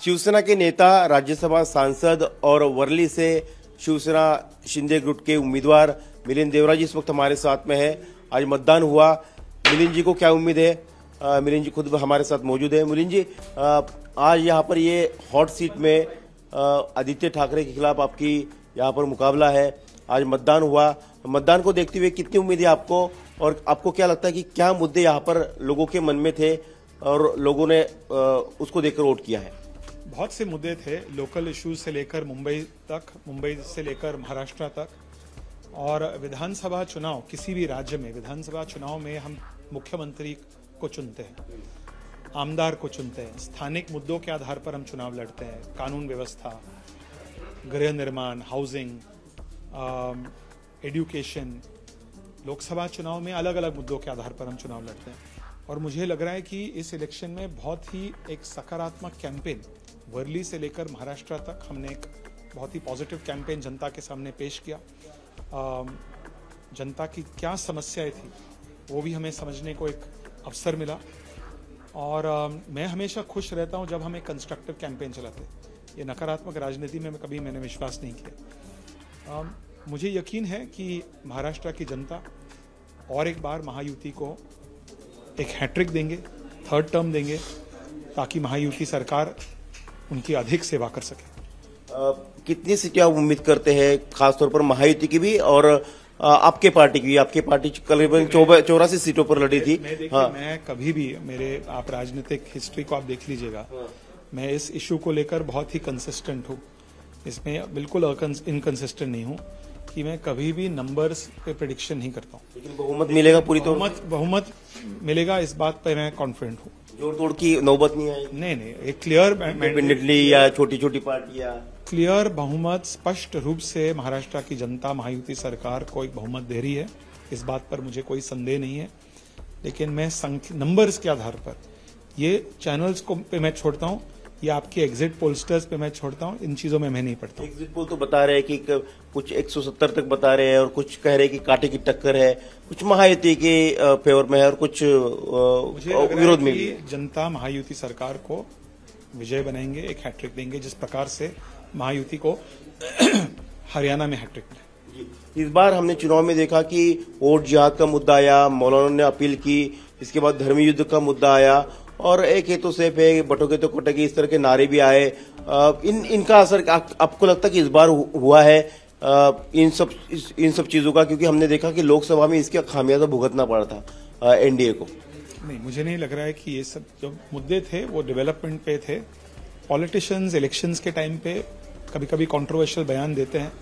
शिवसेना के नेता, राज्यसभा सांसद और वर्ली से शिवसेना शिंदे गुट के उम्मीदवार मिलिंद देवराजी इस वक्त हमारे साथ में है। आज मतदान हुआ। मिलिंद जी को क्या उम्मीद है? मिलिंद जी खुद हमारे साथ मौजूद है। मिलिंद जी, आज यहाँ पर ये हॉट सीट में आदित्य ठाकरे के खिलाफ आपकी यहाँ पर मुकाबला है। आज मतदान हुआ। मतदान को देखते हुए कितनी उम्मीद है आपको, और आपको क्या लगता है कि क्या मुद्दे यहाँ पर लोगों के मन में थे और लोगों ने उसको देखकर वोट किया है? बहुत से मुद्दे थे, लोकल इश्यूज से लेकर मुंबई तक, मुंबई से लेकर महाराष्ट्र तक। और विधानसभा चुनाव, किसी भी राज्य में विधानसभा चुनाव में हम मुख्यमंत्री को चुनते हैं, आमदार को चुनते हैं, स्थानिक मुद्दों के आधार पर हम चुनाव लड़ते हैं। कानून व्यवस्था, गृह निर्माण, हाउसिंग, एजुकेशन। लोकसभा चुनाव में अलग अलग मुद्दों के आधार पर हम चुनाव लड़ते हैं। और मुझे लग रहा है कि इस इलेक्शन में बहुत ही एक सकारात्मक कैंपेन, वर्ली से लेकर महाराष्ट्र तक हमने एक बहुत ही पॉजिटिव कैंपेन जनता के सामने पेश किया। जनता की क्या समस्याएं थी वो भी हमें समझने को एक अवसर मिला। और मैं हमेशा खुश रहता हूं जब हम एक कंस्ट्रक्टिव कैंपेन चलाते हैं। ये नकारात्मक राजनीति में कभी मैंने विश्वास नहीं किया। मुझे यकीन है कि महाराष्ट्र की जनता और एक बार महायुति को एक हैट्रिक देंगे, थर्ड टर्म देंगे, ताकि महायुति सरकार उनकी अधिक सेवा कर सके। कितनी सीटें आप उम्मीद करते हैं, खासतौर पर महायुति की भी और आपके पार्टी की? आपकी पार्टी करीबन 84 सीटों पर लड़ी थी। मैं कभी भी, मेरे आप राजनीतिक हिस्ट्री को आप देख लीजिएगा, मैं इस इशू को लेकर बहुत ही कंसिस्टेंट हूँ। इसमें बिल्कुल इनकंसिस्टेंट नहीं हूँ कि मैं कभी भी नंबर्स पे प्रेडिक्शन नहीं करता हूँ। लेकिन बहुमत मिलेगा पूरी? तो बहुमत मिलेगा, इस बात पर मैं कॉन्फिडेंट हूँ। जोड़ तोड़ की नौबत नहीं आई? नहीं, एक क्लियर इंडिपेंडेंटली या छोटी छोटी पार्टियां, क्लियर बहुमत, स्पष्ट रूप से महाराष्ट्र की जनता महायुति सरकार को एक बहुमत दे रही है। इस बात पर मुझे कोई संदेह नहीं है। लेकिन मैं नंबर्स के आधार पर, ये चैनल्स को पे मैं छोड़ता हूँ, या आपके एग्जिट पोलस्टर्स पे मैं छोड़ता हूँ। इन चीजों में मैं नहीं पढ़ता। एग्जिट पोल तो बता रहे हैं कि कुछ 170 तक बता रहे हैं, और कुछ कह रहे हैं कि कांटे की टक्कर है, कुछ महायुति के फेवर में है और कुछ विरोध में भी। जनता महायुति सरकार को विजय बनाएंगे, एक हैट्रिक देंगे, जिस प्रकार से महायुति को हरियाणा में हैट्रिक मिला। इस बार हमने चुनाव में देखा कि वोट जिहाद का मुद्दा आया, मौलाना ने अपील की, इसके बाद धर्म युद्ध का मुद्दा आया, और एक है तो सेफ है, बटोगे तो कटेगी, इस तरह के नारे भी आए। इनका असर आपको लगता है कि इस बार हुआ है इन सब चीजों का? क्योंकि हमने देखा कि लोकसभा में इसका खामियाजा भुगतना पड़ा था एनडीए को। नहीं, मुझे नहीं लग रहा है कि ये सब जो मुद्दे थे वो डेवलपमेंट पे थे। पॉलिटिशियंस इलेक्शंस के टाइम पे कभी कभी कंट्रोवर्शियल बयान देते हैं,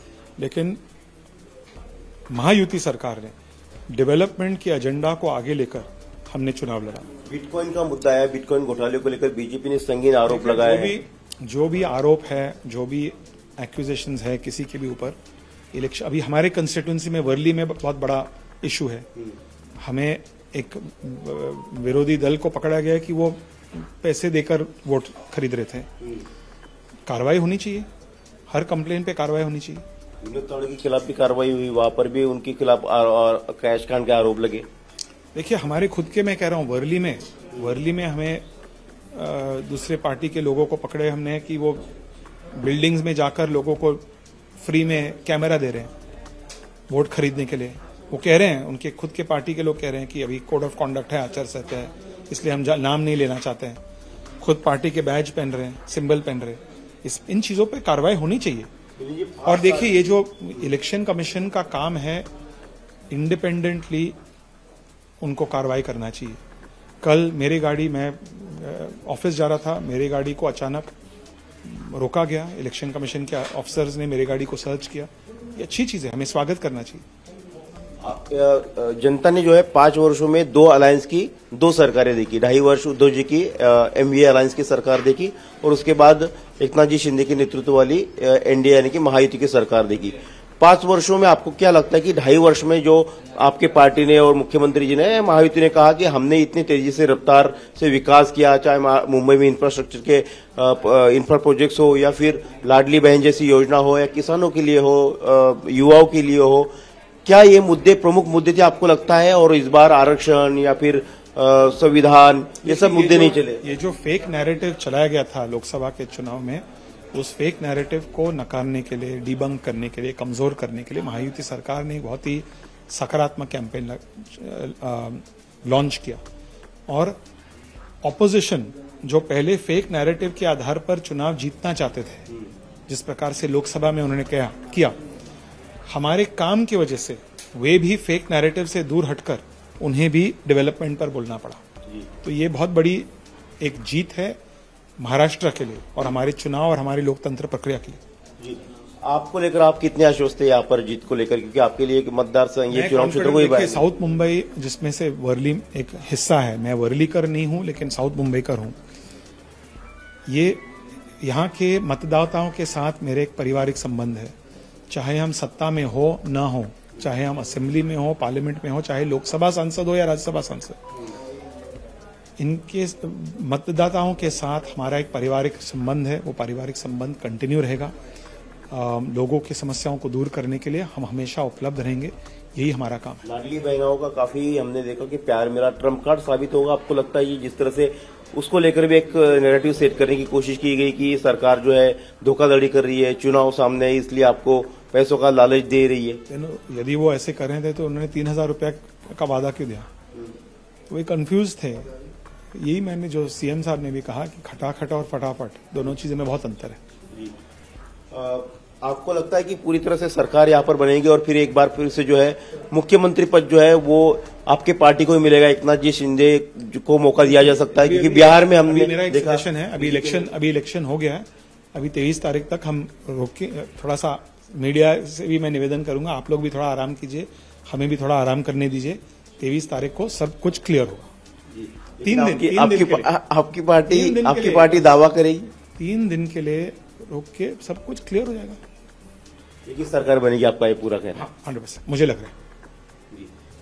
लेकिन महायुति सरकार ने डेवलपमेंट के एजेंडा को आगे लेकर हमने चुनाव लड़ा। बिटकॉइन का मुद्दा है, बिटकॉइन घोटाले को लेकर बीजेपी ने संगीन आरोप लगाए हैं। जो भी आरोप है, जो भी एक्यूजेशंस है किसी के भी ऊपर, इलेक्शन अभी हमारे कंस्टिट्यूंसी में वर्ली में बहुत बड़ा इशू है। हमें एक विरोधी दल को पकड़ा गया कि वो पैसे देकर वोट खरीद रहे थे। कार्रवाई होनी चाहिए, हर कंप्लेन पे कार्रवाई होनी चाहिए। विनोद तावड़े के खिलाफ भी कार्रवाई हुई, वहां पर भी उनके खिलाफ कैश कांड के आरोप लगे। देखिए, हमारे खुद के, मैं कह रहा हूँ, वर्ली में हमें दूसरे पार्टी के लोगों को पकड़े हमने कि वो बिल्डिंग्स में जाकर लोगों को फ्री में कैमरा दे रहे हैं वोट खरीदने के लिए। वो कह रहे हैं, उनके खुद के पार्टी के लोग कह रहे हैं कि अभी कोड ऑफ कॉन्डक्ट है, आचार संहिता है, इसलिए हम नाम नहीं लेना चाहते हैं। खुद पार्टी के बैज पहन रहे हैं, सिंबल पहन रहे हैं। इन चीजों पर कार्रवाई होनी चाहिए। और देखिए, ये जो इलेक्शन कमीशन का काम है, इंडिपेंडेंटली उनको कार्रवाई करना चाहिए। कल मेरी गाड़ी, मैं ऑफिस जा रहा था, मेरी गाड़ी को अचानक रोका गया। इलेक्शन कमीशन के ऑफिसर्स ने मेरी गाड़ी को सर्च किया। ये अच्छी चीज है, हमें स्वागत करना चाहिए। जनता ने जो है 5 वर्षों में 2 अलायंस की 2 सरकारें देखी। 2.5 वर्ष उद्धव जी की एमवीए अलायंस की सरकार देखी, और उसके बाद एकनाथ जी शिंदे के नेतृत्व वाली एनडीए यानी कि महायुति की सरकार देखी। 5 वर्षों में आपको क्या लगता है कि 2.5 वर्ष में जो आपके पार्टी ने और मुख्यमंत्री जी ने, महायुति ने कहा कि हमने इतनी तेजी से रफ्तार से विकास किया, चाहे मुंबई में इंफ्रास्ट्रक्चर के इंफ्रा प्रोजेक्ट्स हो, या फिर लाडली बहन जैसी योजना हो, या किसानों के लिए हो, युवाओं के लिए हो, क्या ये मुद्दे प्रमुख मुद्दे थे आपको लगता है? और इस बार आरक्षण या फिर संविधान, ये सब मुद्दे नहीं चले। ये जो फेक नैरेटिव चलाया गया था लोकसभा के चुनाव में, उस फेक नैरेटिव को नकारने के लिए, डिबंक करने के लिए, कमजोर करने के लिए महायुति सरकार ने बहुत ही सकारात्मक कैंपेन लॉन्च किया। और ऑपोजिशन जो पहले फेक नैरेटिव के आधार पर चुनाव जीतना चाहते थे, जिस प्रकार से लोकसभा में उन्होंने किया, हमारे काम की वजह से वे भी फेक नैरेटिव से दूर हटकर उन्हें भी डेवलपमेंट पर बोलना पड़ा। तो ये बहुत बड़ी एक जीत है महाराष्ट्र के लिए और हमारे चुनाव और हमारी लोकतंत्र प्रक्रिया के लिए। जी, आपको लेकर आप कितने आश्वस्त थे यहाँ पर जीत को लेकर, क्योंकि आपके लिए एक मतदार ये चुनाव क्षेत्र को ही साउथ मुंबई, जिसमें से वर्ली एक हिस्सा है, मैं वर्लीकर नहीं हूं लेकिन साउथ मुंबईकर हूं। ये यहाँ के मतदाताओं के साथ मेरे एक पारिवारिक संबंध है। चाहे हम सत्ता में हो न हो, चाहे हम असेंबली में हो, पार्लियामेंट में हो, चाहे लोकसभा सांसद हो या राज्यसभा सांसद, इनके मतदाताओं के साथ हमारा एक पारिवारिक संबंध है। वो पारिवारिक संबंध कंटिन्यू रहेगा। लोगों की समस्याओं को दूर करने के लिए हम हमेशा उपलब्ध रहेंगे, यही हमारा काम है। लाडली बहनाओं का काफी हमने देखा कि प्यार मेरा ट्रम्प कार्ड साबित होगा। आपको लगता है ये जिस तरह से उसको लेकर भी एक नैरेटिव सेट करने की कोशिश की गई कि सरकार जो है धोखाधड़ी कर रही है, चुनाव सामने है, इसलिए आपको पैसों का लालच दे रही है। यदि वो ऐसे कर रहे थे तो उन्होंने 3,000 रुपया का वादा क्यों दिया? वो कंफ्यूज थे। यही मैंने जो सीएम साहब ने भी कहा कि खटाखट और फटाफट दोनों चीजें में बहुत अंतर है। आपको लगता है कि पूरी तरह से सरकार यहाँ पर बनेगी और फिर एक बार फिर से जो है मुख्यमंत्री पद जो है वो आपके पार्टी को ही मिलेगा, एकनाथ जी शिंदे को मौका दिया जा सकता है? क्योंकि बिहार में हमने मेरा एक सजेशन है, अभी इलेक्शन हो गया है, अभी 23 तारीख तक हम रोके। थोड़ा सा मीडिया से भी मैं निवेदन करूंगा, आप लोग भी थोड़ा आराम कीजिए, हमें भी थोड़ा आराम करने दीजिए। 23 तारीख को सब कुछ क्लियर होगा। 3 दिन आपकी पार्टी दावा करेगी 3 दिन के लिए रोक के सब कुछ क्लियर हो जाएगा। लेकिन सरकार बनेगी, आपका ये पूरा कहना? 100% मुझे लग रहा है।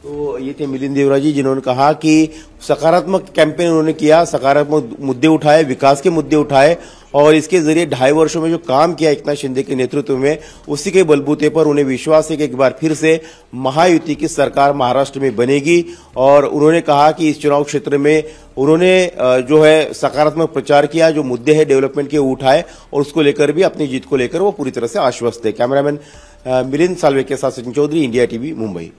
तो ये थे मिलिंद देवरा जी, जिन्होंने कहा कि सकारात्मक कैंपेन उन्होंने किया, सकारात्मक मुद्दे उठाए, विकास के मुद्दे उठाए और इसके जरिए 2.5 वर्षों में जो काम किया एकनाथ शिंदे के नेतृत्व में, उसी के बलबूते पर उन्हें विश्वास है कि एक बार फिर से महायुति की सरकार महाराष्ट्र में बनेगी। और उन्होंने कहा कि इस चुनाव क्षेत्र में उन्होंने जो है सकारात्मक प्रचार किया, जो मुद्दे हैं डेवलपमेंट के उठाए और उसको लेकर भी, अपनी जीत को लेकर वो पूरी तरह से आश्वस्त है। कैमरामैन मिलिंद साल्वे के साथ सचिन चौधरी, इंडिया टीवी, मुंबई।